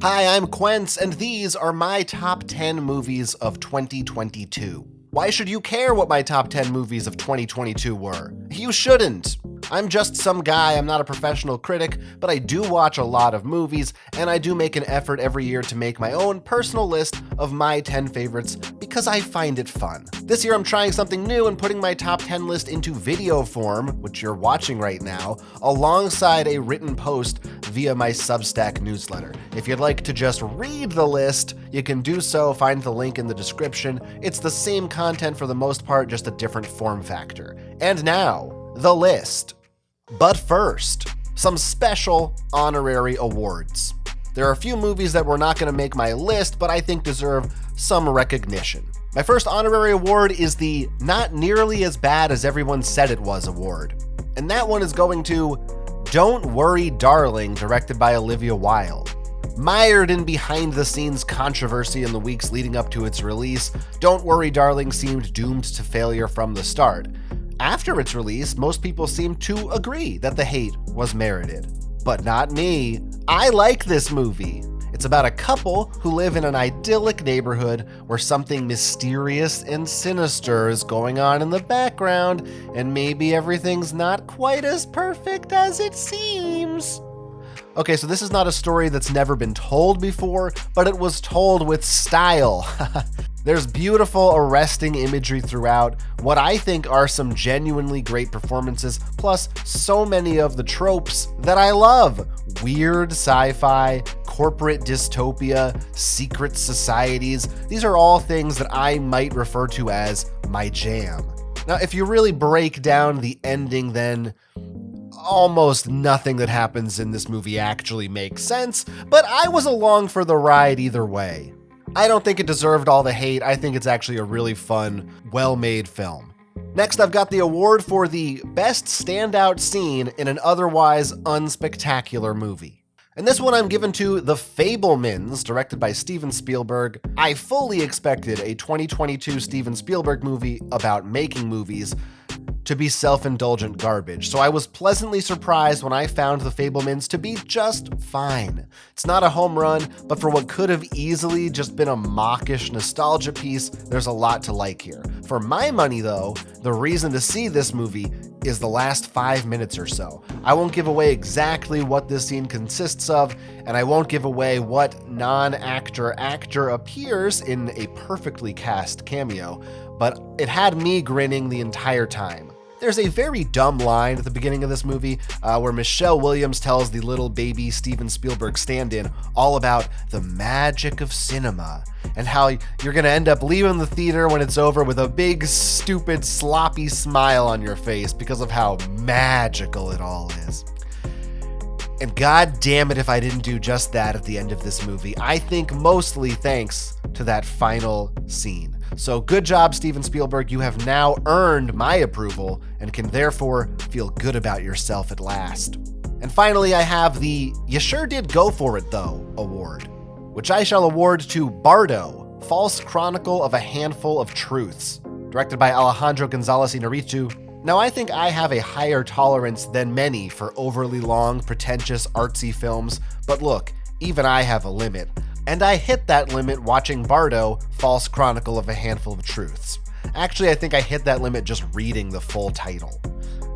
Hi, I'm Quence, and these are my top 10 movies of 2022. Why should you care what my top 10 movies of 2022 were? You shouldn't. I'm just some guy, I'm not a professional critic, but I do watch a lot of movies, and I do make an effort every year to make my own personal list of my 10 favorites because I find it fun. This year I'm trying something new and putting my top 10 list into video form, which you're watching right now, alongside a written post via my Substack newsletter. If you'd like to just read the list, you can do so, find the link in the description. It's the same content for the most part, just a different form factor. And now, the list. But first, some special honorary awards. There are a few movies that were not going to make my list, but I think deserve some recognition. My first honorary award is the Not Nearly As Bad As Everyone Said It Was award. And that one is going to Don't Worry Darling, directed by Olivia Wilde. Mired in behind-the-scenes controversy in the weeks leading up to its release, Don't Worry Darling seemed doomed to failure from the start. After its release, most people seemed to agree that the hate was merited. But not me. I like this movie. It's about a couple who live in an idyllic neighborhood where something mysterious and sinister is going on in the background, and maybe everything's not quite as perfect as it seems. Okay, so this is not a story that's never been told before, but it was told with style. There's beautiful, arresting imagery throughout, what I think are some genuinely great performances, plus so many of the tropes that I love. Weird sci-fi, corporate dystopia, secret societies. These are all things that I might refer to as my jam. Now, if you really break down the ending, then almost nothing that happens in this movie actually makes sense, but I was along for the ride either way. I don't think it deserved all the hate. I think it's actually a really fun, well-made film. Next, I've got the award for the best standout scene in an otherwise unspectacular movie. And this one I'm given to The Fabelmans, directed by Steven Spielberg. I fully expected a 2022 Steven Spielberg movie about making movies to be self-indulgent garbage, so I was pleasantly surprised when I found The Fabelmans to be just fine. It's not a home run, but for what could have easily just been a mawkish nostalgia piece, there's a lot to like here. For my money though, the reason to see this movie is the last 5 minutes or so. I won't give away exactly what this scene consists of, and I won't give away what non-actor actor appears in a perfectly cast cameo, but it had me grinning the entire time. There's a very dumb line at the beginning of this movie where Michelle Williams tells the little baby Steven Spielberg stand-in all about the magic of cinema and how you're going to end up leaving the theater when it's over with a big, stupid, sloppy smile on your face because of how magical it all is. And god damn it if I didn't do just that at the end of this movie. I think mostly thanks to that final scene. So good job, Steven Spielberg. You have now earned my approval and can therefore feel good about yourself at last. And finally, I have the You Sure Did Go For It Though award, which I shall award to Bardo, False Chronicle of a Handful of Truths, directed by Alejandro González Iñárritu. Now, I think I have a higher tolerance than many for overly long, pretentious, artsy films, but look, even I have a limit. And I hit that limit watching Bardo, False Chronicle of a Handful of Truths. Actually, I think I hit that limit just reading the full title.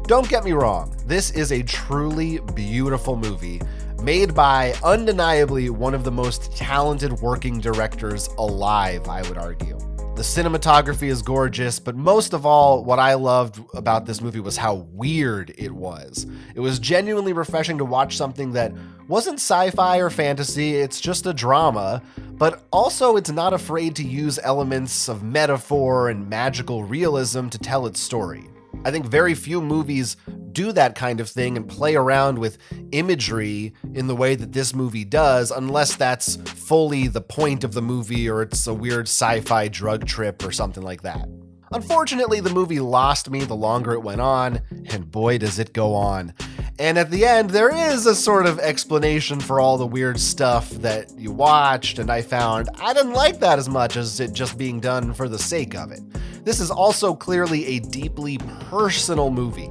Don't get me wrong, this is a truly beautiful movie, made by undeniably one of the most talented working directors alive, I would argue. The cinematography is gorgeous, but most of all, what I loved about this movie was how weird it was. It was genuinely refreshing to watch something that wasn't sci-fi or fantasy, it's just a drama, but also it's not afraid to use elements of metaphor and magical realism to tell its story. I think very few movies do that kind of thing and play around with imagery in the way that this movie does, unless that's fully the point of the movie or it's a weird sci-fi drug trip or something like that. Unfortunately, the movie lost me the longer it went on, and boy does it go on. And at the end, there is a sort of explanation for all the weird stuff that you watched, and I found I didn't like that as much as it just being done for the sake of it. This is also clearly a deeply personal movie,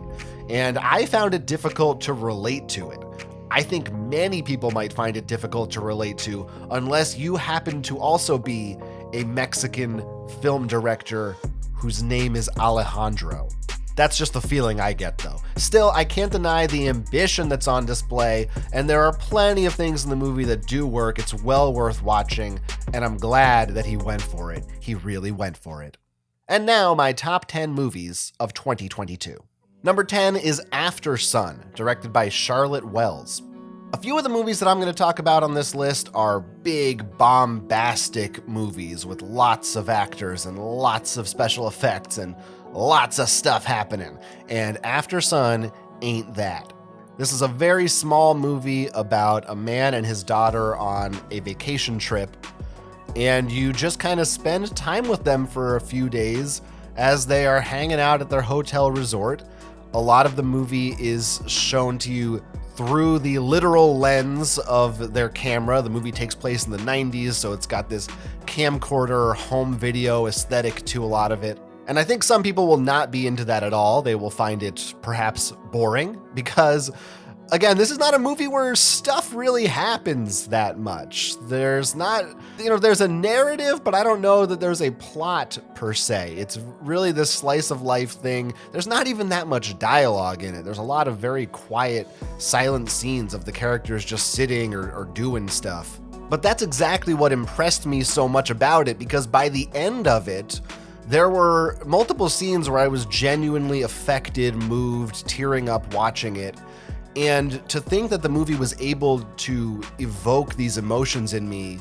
and I found it difficult to relate to it. I think many people might find it difficult to relate to unless you happen to also be a Mexican film director whose name is Alejandro. That's just the feeling I get, though. Still, I can't deny the ambition that's on display, and there are plenty of things in the movie that do work. It's well worth watching, and I'm glad that he went for it. He really went for it. And now, my top 10 movies of 2022. Number 10 is After Sun, directed by Charlotte Wells. A few of the movies that I'm going to talk about on this list are big, bombastic movies with lots of actors and lots of special effects and lots of stuff happening. And After Sun ain't that. This is a very small movie about a man and his daughter on a vacation trip, and you just kind of spend time with them for a few days as they are hanging out at their hotel resort. A lot of the movie is shown to you through the literal lens of their camera. The movie takes place in the 90s, so it's got this camcorder home video aesthetic to a lot of it. And I think some people will not be into that at all. They will find it perhaps boring because, again, this is not a movie where stuff really happens that much. There's not, there's a narrative, but I don't know that there's a plot per se. It's really this slice of life thing. There's not even that much dialogue in it. There's a lot of very quiet, silent scenes of the characters just sitting or doing stuff. But that's exactly what impressed me so much about it, because by the end of it, there were multiple scenes where I was genuinely affected, moved, tearing up watching it. And to think that the movie was able to evoke these emotions in me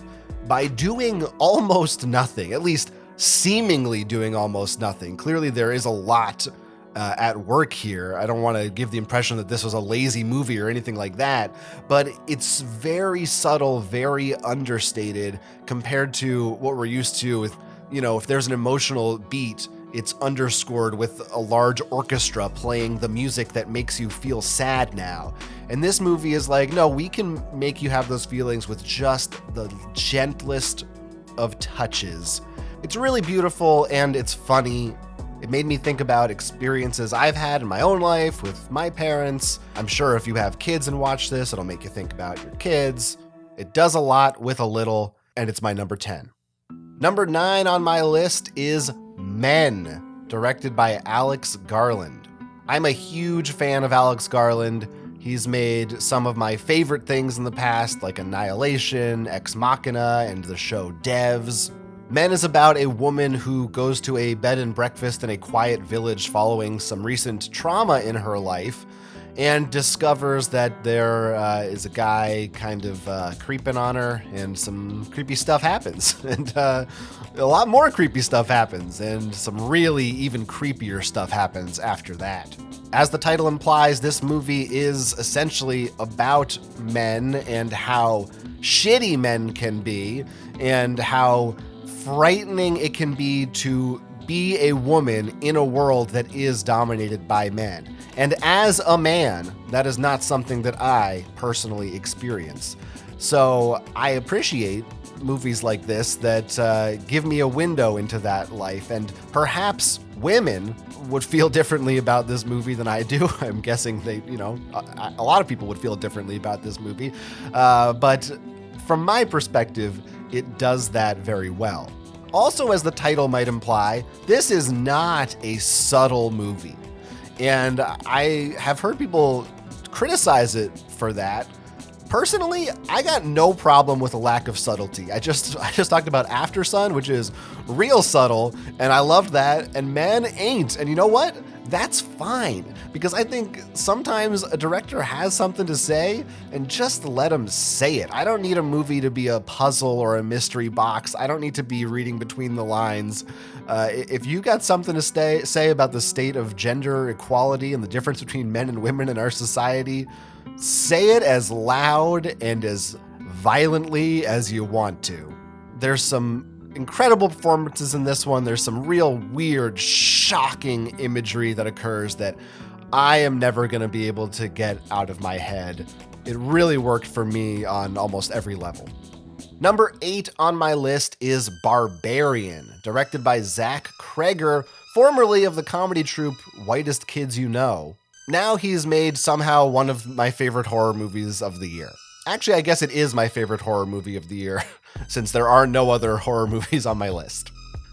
by doing almost nothing, at least seemingly doing almost nothing. Clearly there is a lot at work here. I don't want to give the impression that this was a lazy movie or anything like that, but it's very subtle, very understated compared to what we're used to with, if there's an emotional beat, it's underscored with a large orchestra playing the music that makes you feel sad now. And this movie is like, no, we can make you have those feelings with just the gentlest of touches. It's really beautiful and it's funny. It made me think about experiences I've had in my own life with my parents. I'm sure if you have kids and watch this, it'll make you think about your kids. It does a lot with a little, and it's my number 10. Number 9 on my list is Men, directed by Alex Garland. I'm a huge fan of Alex Garland. He's made some of my favorite things in the past, like Annihilation, Ex Machina, and the show Devs. Men is about a woman who goes to a bed and breakfast in a quiet village following some recent trauma in her life, and discovers that there is a guy kind of creeping on her, and some creepy stuff happens. And a lot more creepy stuff happens, and some really even creepier stuff happens after that. As the title implies, this movie is essentially about men and how shitty men can be, and how frightening it can be to be a woman in a world that is dominated by men. And as a man, that is not something that I personally experience. So I appreciate movies like this that give me a window into that life. And perhaps women would feel differently about this movie than I do. I'm guessing a lot of people would feel differently about this movie. But from my perspective, it does that very well. Also, as the title might imply, this is not a subtle movie. And I have heard people criticize it for that. Personally, I got no problem with a lack of subtlety. I just talked about After Sun, which is real subtle, and I loved that, and Men ain't. And you know what? That's fine, because I think sometimes a director has something to say, and just let him say it. I don't need a movie to be a puzzle or a mystery box. I don't need to be reading between the lines. If you got something to say about the state of gender equality and the difference between men and women in our society, say it as loud and as violently as you want to. There's some incredible performances in this one. There's some real weird, shocking imagery that occurs that I am never going to be able to get out of my head. It really worked for me on almost every level. Number 8 on my list is Barbarian, directed by Zach Kreger, formerly of the comedy troupe Whitest Kids You Know. Now he's made somehow one of my favorite horror movies of the year. Actually, I guess it is my favorite horror movie of the year, since there are no other horror movies on my list.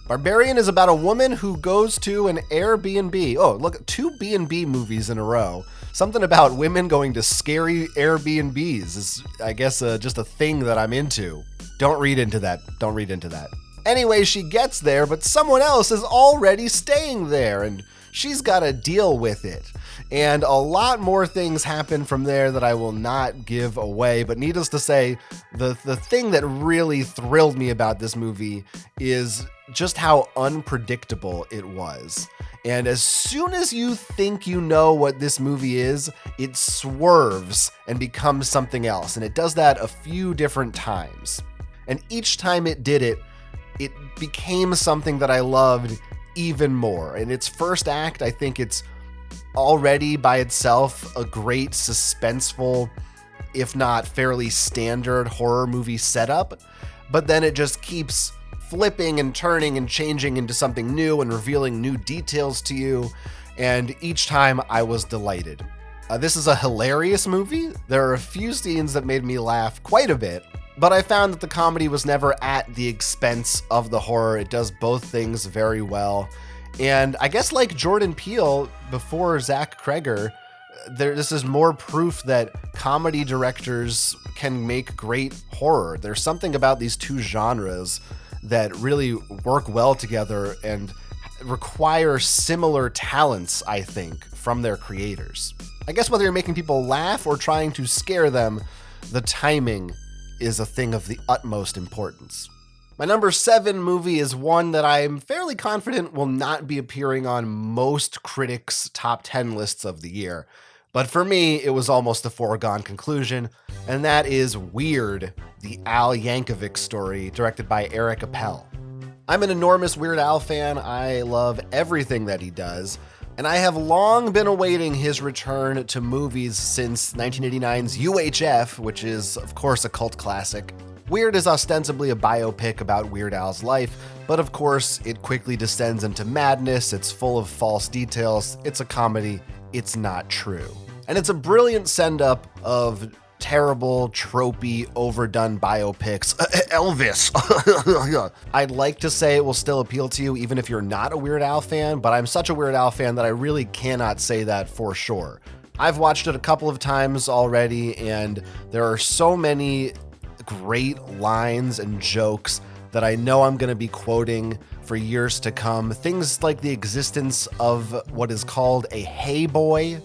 Barbarian is about a woman who goes to an Airbnb. Oh, look, 2 B&B movies in a row. Something about women going to scary Airbnbs is, I guess, just a thing that I'm into. Don't read into that. Don't read into that. Anyway, she gets there, but someone else is already staying there, and she's got to deal with it. And a lot more things happen from there that I will not give away. But needless to say, the thing that really thrilled me about this movie is just how unpredictable it was. And as soon as you think you know what this movie is, it swerves and becomes something else. And it does that a few different times. And each time it did it, it became something that I loved even more. In its first act, I think it's already by itself a great suspenseful, if not fairly standard horror movie setup, but then it just keeps flipping and turning and changing into something new and revealing new details to you, and each time I was delighted. This is a hilarious movie. There are a few scenes that made me laugh quite a bit, but I found that the comedy was never at the expense of the horror. It does both things very well. And I guess like Jordan Peele before Zach Cregger, this is more proof that comedy directors can make great horror. There's something about these two genres that really work well together and require similar talents, I think, from their creators. I guess whether you're making people laugh or trying to scare them, the timing is a thing of the utmost importance. My number 7 movie is one that I'm fairly confident will not be appearing on most critics' top 10 lists of the year. But for me, it was almost a foregone conclusion, and that is Weird, the Al Yankovic story, directed by Eric Appel. I'm an enormous Weird Al fan. I love everything that he does, and I have long been awaiting his return to movies since 1989's UHF, which is, of course, a cult classic. Weird is ostensibly a biopic about Weird Al's life, but of course, it quickly descends into madness, it's full of false details, it's a comedy, it's not true. And it's a brilliant send-up of terrible, tropey, overdone biopics. Elvis! I'd like to say it will still appeal to you even if you're not a Weird Al fan, but I'm such a Weird Al fan that I really cannot say that for sure. I've watched it a couple of times already, and there are so many great lines and jokes that I know I'm going to be quoting for years to come. Things like the existence of what is called a hey boy,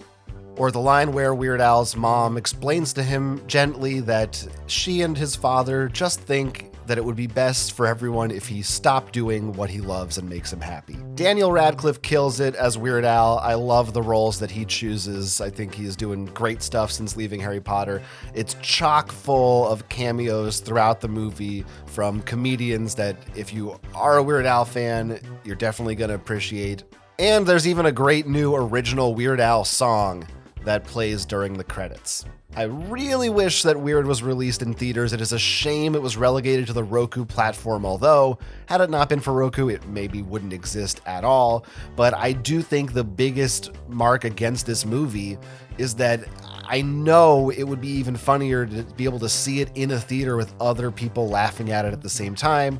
or the line where Weird Al's mom explains to him gently that she and his father just think that it would be best for everyone if he stopped doing what he loves and makes him happy. Daniel Radcliffe kills it as Weird Al. I love the roles that he chooses. I think he's doing great stuff since leaving Harry Potter. It's chock full of cameos throughout the movie from comedians that if you are a Weird Al fan, you're definitely going to appreciate. And there's even a great new original Weird Al song that plays during the credits. I really wish that Weird was released in theaters. It is a shame it was relegated to the Roku platform, although, had it not been for Roku, it maybe wouldn't exist at all. But I do think the biggest mark against this movie is that I know it would be even funnier to be able to see it in a theater with other people laughing at it at the same time.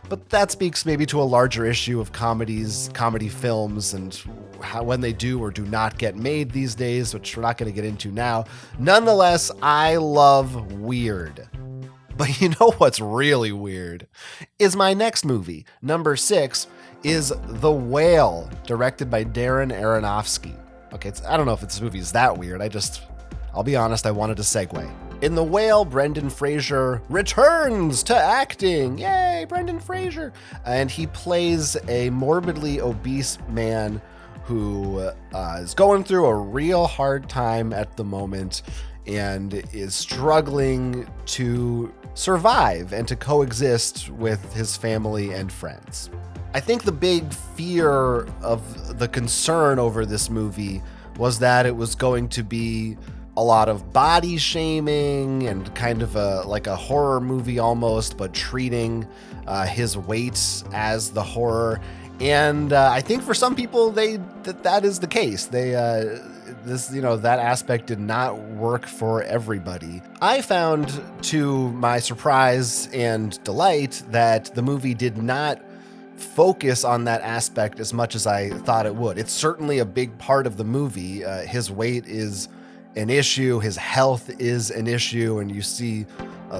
But that speaks maybe to a larger issue of comedy films, and how when they do or do not get made these days, which we're not going to get into now. Nonetheless, I love Weird. But you know what's really weird is my next movie. Number 6 is The Whale, directed by Darren Aronofsky. Okay, I don't know if this movie is that weird. I'll be honest, I wanted to segue. In The Whale, Brendan Fraser returns to acting. Yay, Brendan Fraser. And he plays a morbidly obese man who is going through a real hard time at the moment and is struggling to survive and to coexist with his family and friends. I think the big fear of the concern over this movie was that it was going to be a lot of body shaming and kind of like a horror movie almost, but treating his weight as the horror. And I think for some people that is the case. that aspect did not work for everybody. I found, to my surprise and delight, that the movie did not focus on that aspect as much as I thought it would. It's certainly a big part of the movie. His weight is an issue, his health is an issue, and you see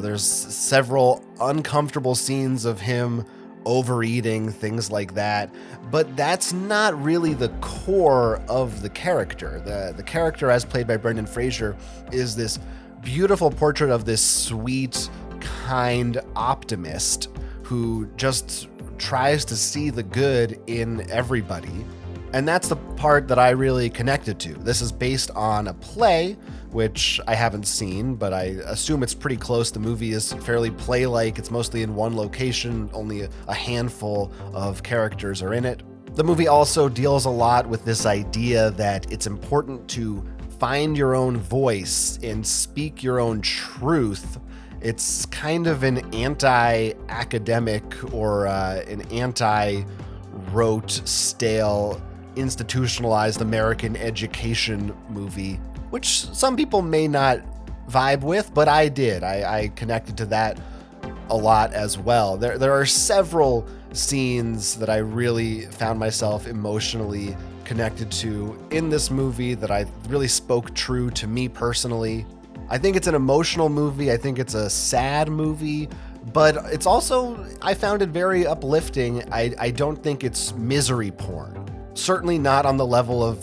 there's several uncomfortable scenes of him overeating, things like that. But that's not really the core of the character. The character, as played by Brendan Fraser, is this beautiful portrait of this sweet, kind optimist who just tries to see the good in everybody. And that's the part that I really connected to. This is based on a play, which I haven't seen, but I assume it's pretty close. The movie is fairly play-like. It's mostly in one location. Only a handful of characters are in it. The movie also deals a lot with this idea that it's important to find your own voice and speak your own truth. It's kind of an anti-academic or an anti-rote, stale, institutionalized American education movie, which some people may not vibe with, but I did. I connected to that a lot as well. There are several scenes that I really found myself emotionally connected to in this movie that I really spoke true to me personally. I think it's an emotional movie. I think it's a sad movie, but it's also, I found it very uplifting. I don't think it's misery porn. Certainly not on the level of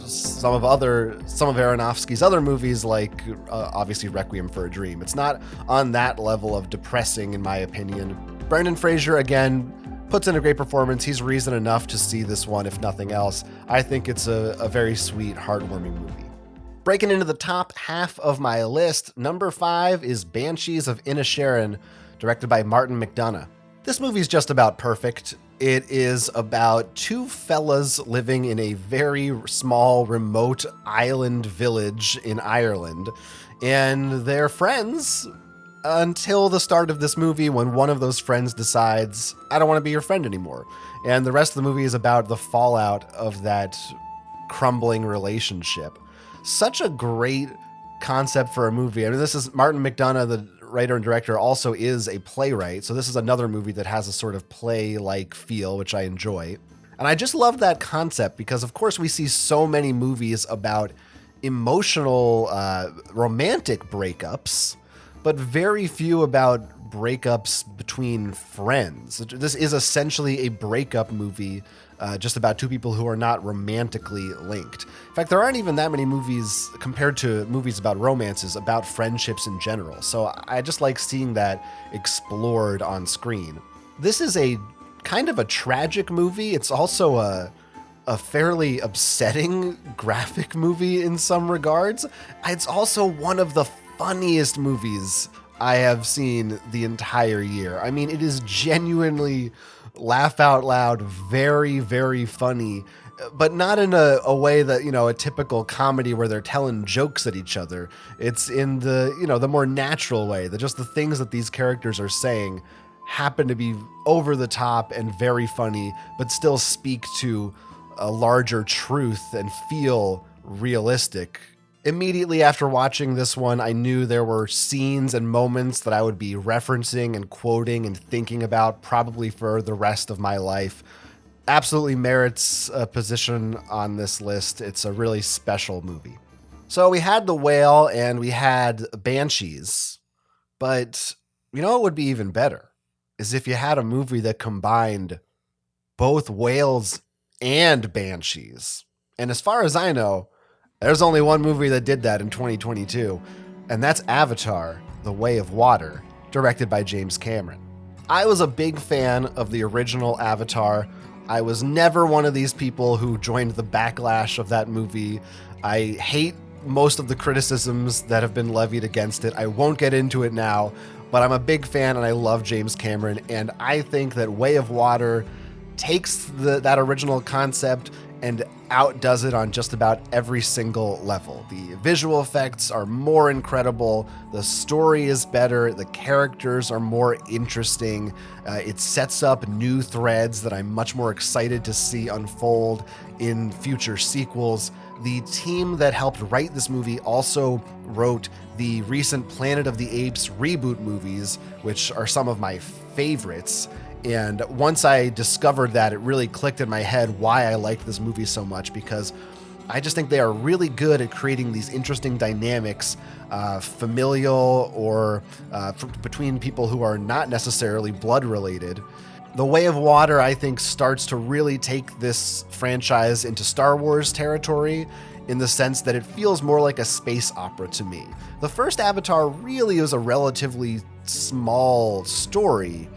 some of Aronofsky's other movies, like obviously Requiem for a Dream. It's not on that level of depressing, in my opinion. Brendan Fraser, again, puts in a great performance. He's reason enough to see this one, if nothing else. I think it's a very sweet, heartwarming movie. Breaking into the top half of my list, number 5 is Banshees of Inisherin, directed by Martin McDonagh. This movie's just about perfect. It is about two fellas living in a very small, remote island village in Ireland, and they're friends until the start of this movie, when one of those friends decides, I don't want to be your friend anymore. And the rest of the movie is about the fallout of that crumbling relationship. Such a great concept for a movie. I mean, this is Martin McDonagh, the writer and director, also is a playwright. So this is another movie that has a sort of play-like feel, which I enjoy. And I just love that concept because, of course, we see so many movies about emotional, romantic breakups, but very few about breakups between friends. This is essentially a breakup movie, just about two people who are not romantically linked. In fact, there aren't even that many movies compared to movies about romances about friendships in general. So I just like seeing that explored on screen. This is a kind of a tragic movie. It's also a fairly upsetting graphic movie in some regards. It's also one of the funniest movies I have seen the entire year. I mean, it is genuinely laugh out loud, very, very funny, but not in a way that, a typical comedy where they're telling jokes at each other. It's in the more natural way, that just the things that these characters are saying happen to be over the top and very funny, but still speak to a larger truth and feel realistic. Immediately after watching this one, I knew there were scenes and moments that I would be referencing and quoting and thinking about probably for the rest of my life. Absolutely merits a position on this list. It's a really special movie. So we had The Whale and we had Banshees, but what would be even better is if you had a movie that combined both whales and Banshees. And as far as I know, there's only one movie that did that in 2022, and that's Avatar: The Way of Water, directed by James Cameron. I was a big fan of the original Avatar. I was never one of these people who joined the backlash of that movie. I hate most of the criticisms that have been levied against it. I won't get into it now, but I'm a big fan and I love James Cameron, and I think that Way of Water takes that original concept and outdoes it on just about every single level. The visual effects are more incredible, the story is better, the characters are more interesting, it sets up new threads that I'm much more excited to see unfold in future sequels. The team that helped write this movie also wrote the recent Planet of the Apes reboot movies, which are some of my favorites. And once I discovered that, it really clicked in my head why I liked this movie so much, because I just think they are really good at creating these interesting dynamics, familial or between people who are not necessarily blood related. The Way of Water, I think, starts to really take this franchise into Star Wars territory in the sense that it feels more like a space opera to me. The first Avatar really is a relatively small story,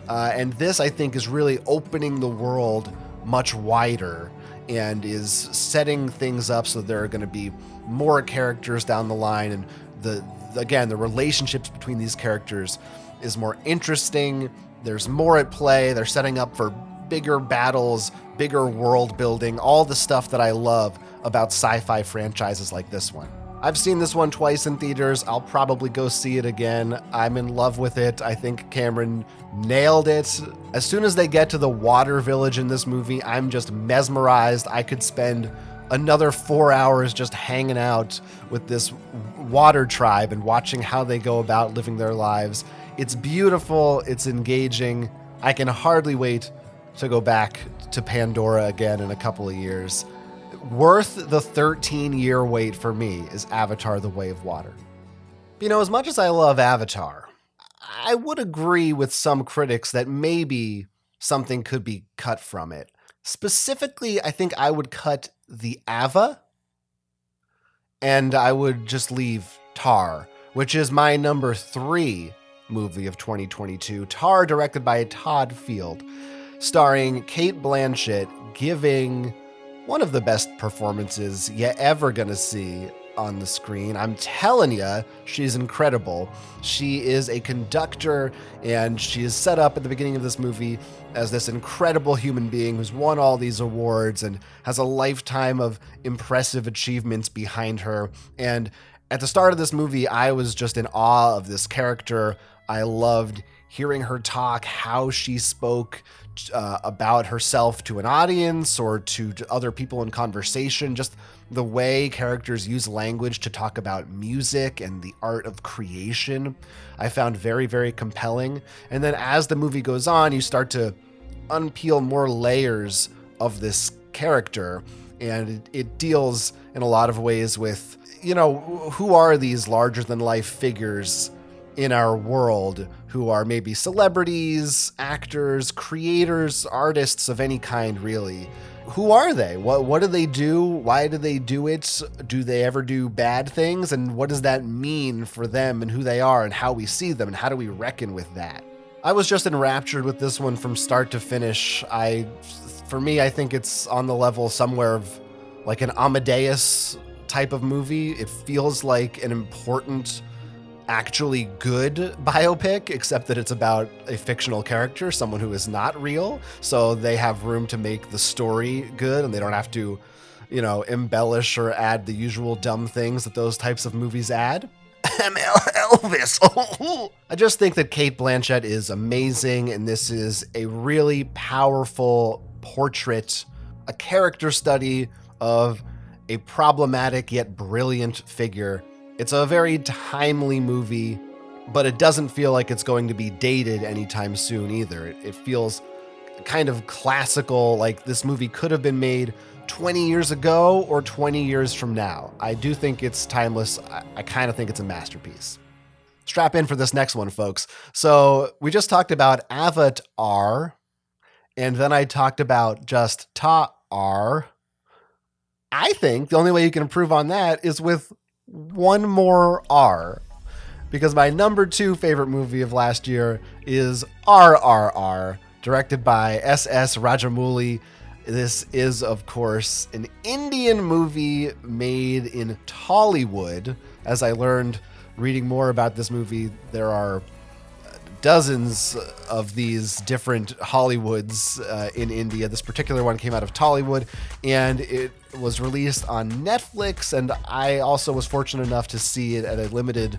and this, I think, is really opening the world much wider and is setting things up so there are going to be more characters down the line, and the relationships between these characters is more interesting. There's more at play. They're setting up for bigger battles, bigger world building, all the stuff that I love about sci-fi franchises like this one. I've seen this one twice in theaters. I'll probably go see it again. I'm in love with it. I think Cameron nailed it. As soon as they get to the water village in this movie, I'm just mesmerized. I could spend another 4 hours just hanging out with this water tribe and watching how they go about living their lives. It's beautiful. It's engaging. I can hardly wait to go back to Pandora again in a couple of years. Worth the 13-year wait for me is Avatar: The Way of Water. You know, as much as I love Avatar, I would agree with some critics that maybe something could be cut from it. Specifically, I think I would cut the Ava, and I would just leave Tar, which is my number 3 movie of 2022. Tar, directed by Todd Field, starring Cate Blanchett, giving one of the best performances you ever gonna see on the screen. I'm telling you, she's incredible. She is a conductor, and she is set up at the beginning of this movie as this incredible human being who's won all these awards and has a lifetime of impressive achievements behind her. And at the start of this movie, I was just in awe of this character. I loved hearing her talk, how she spoke about herself to an audience or to other people in conversation, just the way characters use language to talk about music and the art of creation, I found very, very compelling. And then as the movie goes on, you start to unpeel more layers of this character, and it deals in a lot of ways with, you know, who are these larger than life figures in our world who are maybe celebrities, actors, creators, artists of any kind, really. Who are they? What do they do? Why do they do it? Do they ever do bad things? And what does that mean for them and who they are and how we see them and how do we reckon with that? I was just enraptured with this one from start to finish. For me, I think it's on the level somewhere of like an Amadeus type of movie. It feels like an important, actually good biopic, except that it's about a fictional character, someone who is not real. So they have room to make the story good, and they don't have to, you know, embellish or add the usual dumb things that those types of movies add. Elvis. I just think that Cate Blanchett is amazing, and this is a really powerful portrait, a character study of a problematic yet brilliant figure. It's a very timely movie, but it doesn't feel like it's going to be dated anytime soon either. It feels kind of classical, like this movie could have been made 20 years ago or 20 years from now. I do think it's timeless. I kind of think it's a masterpiece. Strap in for this next one, folks. So we just talked about Avatar, and then I talked about just Tar. I think the only way you can improve on that is with one more R, because my number 2 favorite movie of last year is RRR, directed by S.S. Rajamouli. This is, of course, an Indian movie made in Tollywood. As I learned reading more about this movie, there are dozens of these different Hollywoods in India. This particular one came out of Tollywood, and it was released on Netflix, and I also was fortunate enough to see it at a limited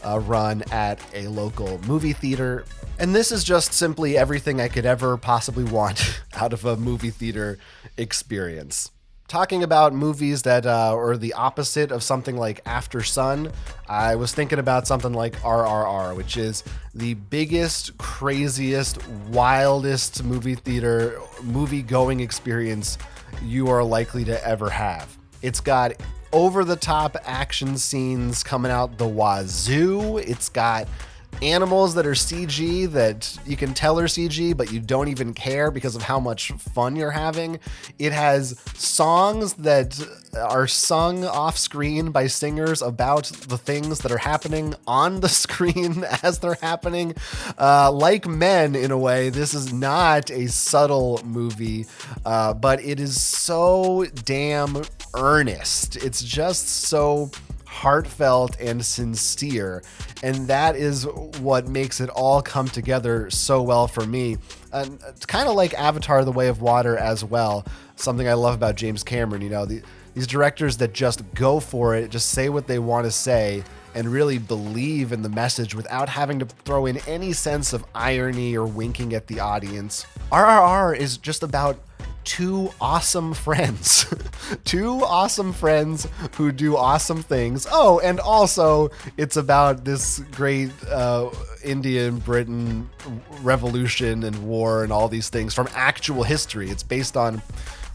run at a local movie theater. And this is just simply everything I could ever possibly want out of a movie theater experience. Talking about movies that are the opposite of something like After Sun, I was thinking about something like RRR, which is the biggest, craziest, wildest movie-going experience you are likely to ever have. It's got over-the-top action scenes coming out the wazoo. It's got animals that are CG that you can tell are CG, but you don't even care because of how much fun you're having. It has songs that are sung off screen by singers about the things that are happening on the screen as they're happening. Like Men, in a way, this is not a subtle movie, but it is so damn earnest. It's just so heartfelt and sincere, and that is what makes it all come together so well for me. And it's kind of like Avatar: The Way of Water as well. Something I love about James Cameron, these directors that just go for it, just say what they want to say, and really believe in the message without having to throw in any sense of irony or winking at the audience. RRR is just about two awesome friends. Two awesome friends who do awesome things. Oh, and also it's about this great India and Britain revolution and war and all these things from actual history. It's based on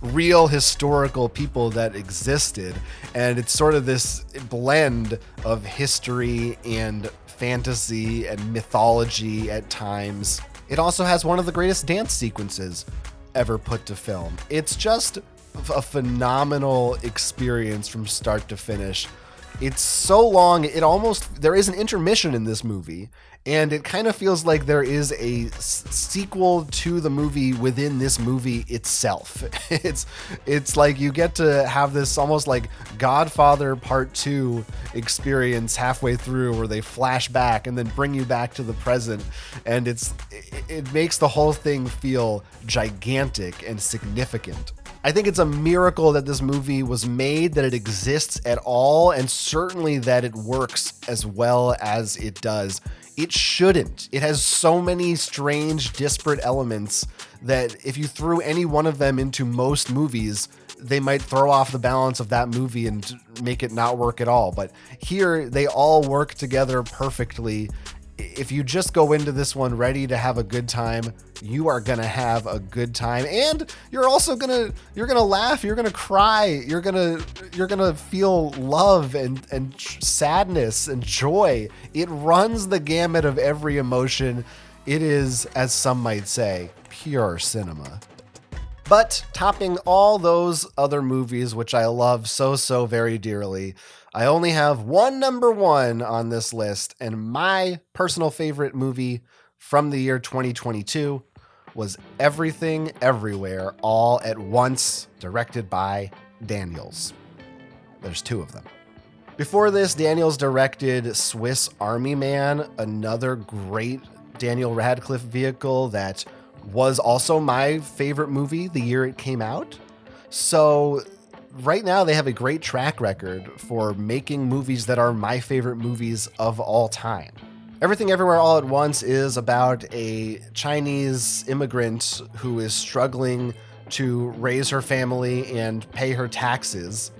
real historical people that existed, and it's sort of this blend of history and fantasy and mythology at times. It also has one of the greatest dance sequences ever put to film. It's just a phenomenal experience from start to finish. It's so long, there is an intermission in this movie, and it kind of feels like there is a sequel to the movie within this movie itself. It's like you get to have this almost like Godfather Part 2 experience halfway through, where they flash back and then bring you back to the present, and it makes the whole thing feel gigantic and significant. I think it's a miracle that this movie was made, that it exists at all, and certainly that it works as well as it does. It shouldn't. It has so many strange, disparate elements that if you threw any one of them into most movies, they might throw off the balance of that movie and make it not work at all. But here, they all work together perfectly. If you just go into this one ready to have a good time, you are gonna have a good time, and you're also gonna laugh, you're gonna cry, you're gonna feel love and sadness and joy. It runs the gamut of every emotion. It is, as some might say, pure cinema. But topping all those other movies, which I love so very dearly, I only have one number one on this list, and my personal favorite movie from the year 2022 was Everything Everywhere All at Once, directed by Daniels. There's two of them. Before this, Daniels directed Swiss Army Man, another great Daniel Radcliffe vehicle that was also my favorite movie the year it came out. So right now they have a great track record for making movies that are my favorite movies of all time. Everything Everywhere All at Once is about a Chinese immigrant who is struggling to raise her family and pay her taxes.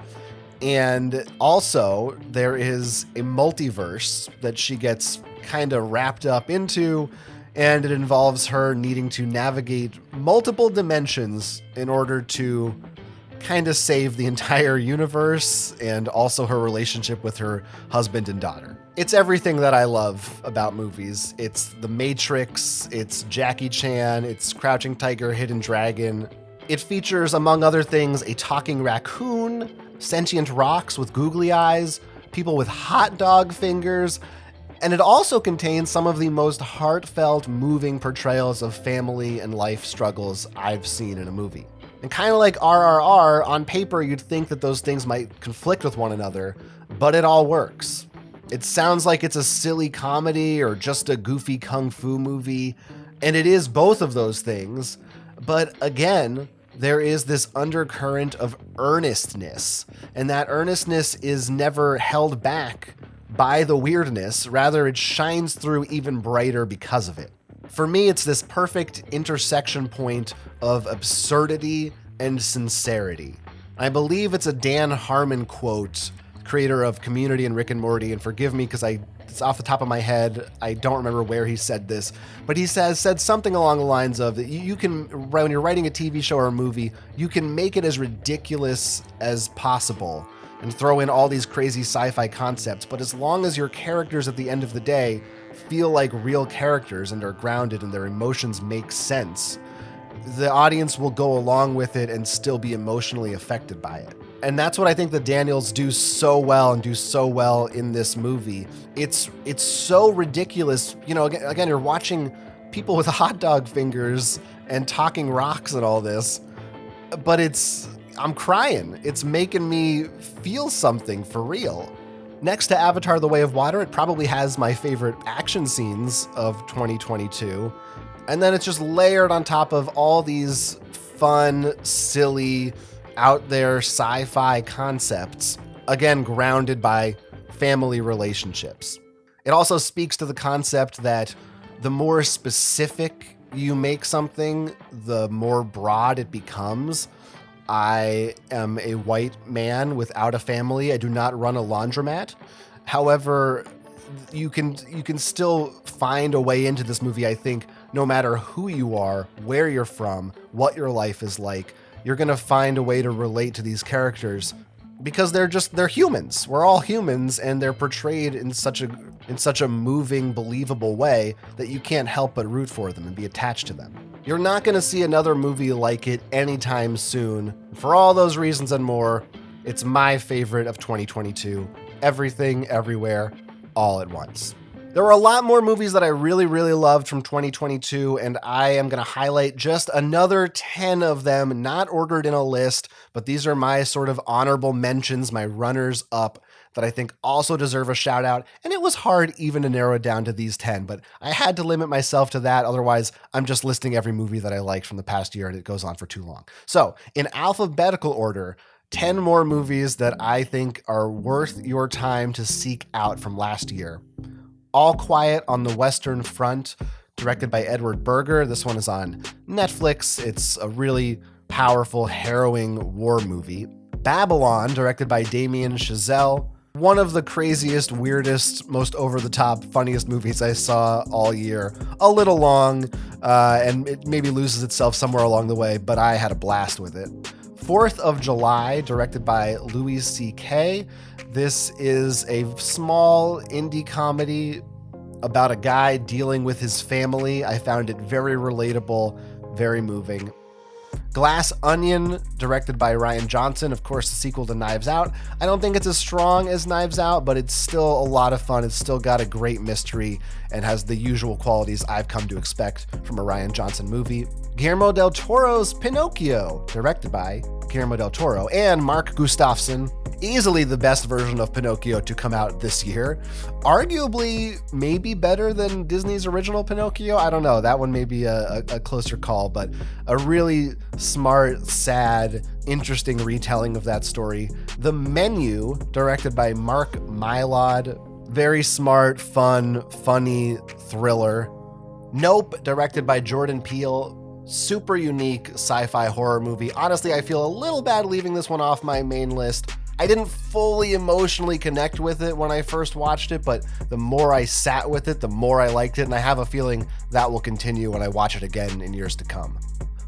And also there is a multiverse that she gets kind of wrapped up into, and it involves her needing to navigate multiple dimensions in order to kind of save the entire universe and also her relationship with her husband and daughter. It's everything that I love about movies. It's The Matrix, it's Jackie Chan, it's Crouching Tiger, Hidden Dragon. It features, among other things, a talking raccoon, sentient rocks with googly eyes, people with hot dog fingers, and it also contains some of the most heartfelt, moving portrayals of family and life struggles I've seen in a movie. And kind of like RRR, on paper you'd think that those things might conflict with one another, but it all works. It sounds like it's a silly comedy or just a goofy kung fu movie, and it is both of those things, but again, there is this undercurrent of earnestness, and that earnestness is never held back by the weirdness, rather it shines through even brighter because of it. For me, it's this perfect intersection point of absurdity and sincerity. I believe it's a Dan Harmon quote, creator of Community and Rick and Morty, and forgive me because it's off the top of my head. I don't remember where he said this, but he said something along the lines of that you can, when you're writing a TV show or a movie, you can make it as ridiculous as possible and throw in all these crazy sci-fi concepts, but as long as your characters at the end of the day feel like real characters and are grounded and their emotions make sense, the audience will go along with it and still be emotionally affected by it. And that's what I think the Daniels do so well and do so well in this movie. It's so ridiculous. You know, again, you're watching people with hot dog fingers and talking rocks and all this, but I'm crying. It's making me feel something for real. Next to Avatar: The Way of Water, it probably has my favorite action scenes of 2022. And then it's just layered on top of all these fun, silly, out there sci-fi concepts, again, grounded by family relationships. It also speaks to the concept that the more specific you make something, the more broad it becomes. I am a white man without a family. I do not run a laundromat. However, you can still find a way into this movie, I think, no matter who you are, where you're from, what your life is like. You're going to find a way to relate to these characters because they're humans. We're all humans, and they're portrayed in such a moving, believable way that you can't help but root for them and be attached to them. You're not going to see another movie like it anytime soon. For all those reasons and more, it's my favorite of 2022. Everything, everywhere, all at once. There were a lot more movies that I really, really loved from 2022, and I am going to highlight just another 10 of them, not ordered in a list, but these are my sort of honorable mentions, my runners up that I think also deserve a shout out. And it was hard even to narrow it down to these 10, but I had to limit myself to that. Otherwise, I'm just listing every movie that I liked from the past year, and it goes on for too long. So in alphabetical order, 10 more movies that I think are worth your time to seek out from last year. All Quiet on the Western Front, directed by Edward Berger. This one is on Netflix. It's a really powerful, harrowing war movie. Babylon, directed by Damien Chazelle. One of the craziest, weirdest, most over-the-top, funniest movies I saw all year. A little long, and it maybe loses itself somewhere along the way, but I had a blast with it. 4th of July, directed by Louis C.K. This is a small indie comedy about a guy dealing with his family. I found it very relatable, very moving. Glass Onion, directed by Rian Johnson, of course, the sequel to Knives Out. I don't think it's as strong as Knives Out, but it's still a lot of fun. It's still got a great mystery and has the usual qualities I've come to expect from a Rian Johnson movie. Guillermo del Toro's Pinocchio, directed by Guillermo del Toro and Mark Gustafson. Easily the best version of Pinocchio to come out this year. Arguably, maybe better than Disney's original Pinocchio. I don't know. That one may be a closer call, but a really smart, sad, interesting retelling of that story. The Menu, directed by Mark Mylod. Very smart, fun, funny thriller. Nope, directed by Jordan Peele. Super unique sci-fi horror movie. Honestly, I feel a little bad leaving this one off my main list. I didn't fully emotionally connect with it when I first watched it, but the more I sat with it, the more I liked it, and I have a feeling that will continue when I watch it again in years to come.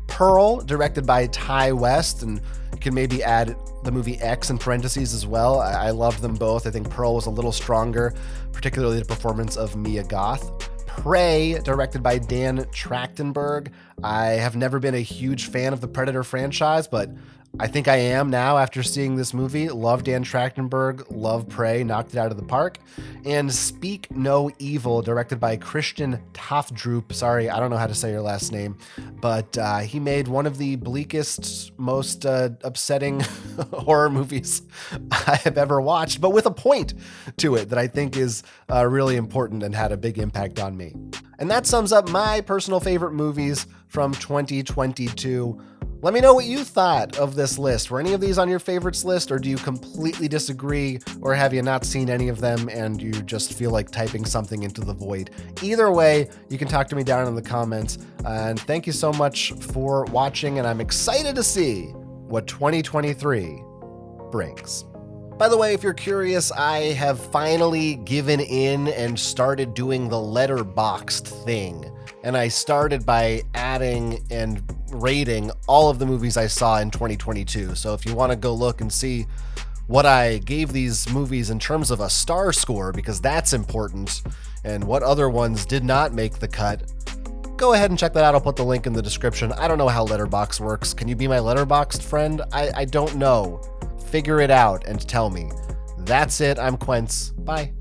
Pearl, directed by Ty West, and you can maybe add the movie X in parentheses as well. I loved them both. I think Pearl was a little stronger, particularly the performance of Mia Goth. Prey, directed by Dan Trachtenberg. I have never been a huge fan of the Predator franchise, but I think I am now after seeing this movie. Love Dan Trachtenberg, love Prey, knocked it out of the park. And Speak No Evil, directed by Christian Tafdrup. Sorry, I don't know how to say your last name, but he made one of the bleakest, most upsetting horror movies I have ever watched, but with a point to it that I think is really important and had a big impact on me. And that sums up my personal favorite movies from 2022. Let me know what you thought of this list. Were any of these on your favorites list, or do you completely disagree, or have you not seen any of them and you just feel like typing something into the void? Either way, you can talk to me down in the comments. And thank you so much for watching, and I'm excited to see what 2023 brings. By the way, if you're curious, I have finally given in and started doing the letterboxed thing. And I started by adding and rating all of the movies I saw in 2022. So if you want to go look and see what I gave these movies in terms of a star score, because that's important, and what other ones did not make the cut, go ahead and check that out. I'll put the link in the description. I don't know how Letterboxd works. Can you be my Letterboxd friend? I don't know. Figure it out and tell me. That's it. I'm Quence. Bye.